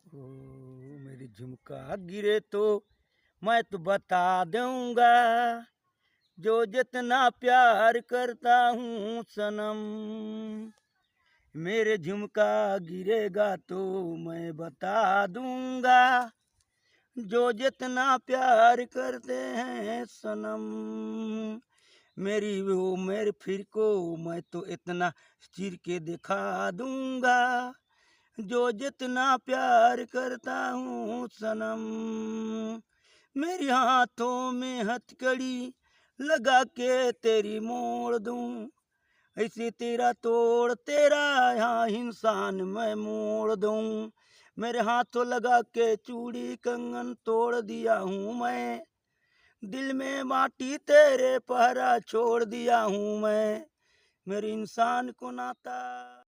ओ मेरी झुमका गिरे तो मैं तो बता दूंगा, जो जितना प्यार करता हूँ सनम। मेरे झुमका गिरेगा तो मैं बता दूंगा, जो जितना प्यार करते हैं सनम। मेरी वो मेरे फिर को मैं तो इतना चीर के दिखा दूंगा, जो जितना प्यार करता हूँ सनम। मेरी हाथों में हथकड़ी लगा के तेरी मोड़ दूं, ऐसे तेरा तोड़ तेरा यहाँ इंसान मैं मोड़ दूं। मेरे हाथों लगा के चूड़ी कंगन तोड़ दिया हूँ मैं, दिल में माटी तेरे पहरा छोड़ दिया हूँ मैं। मेरे इंसान को नाता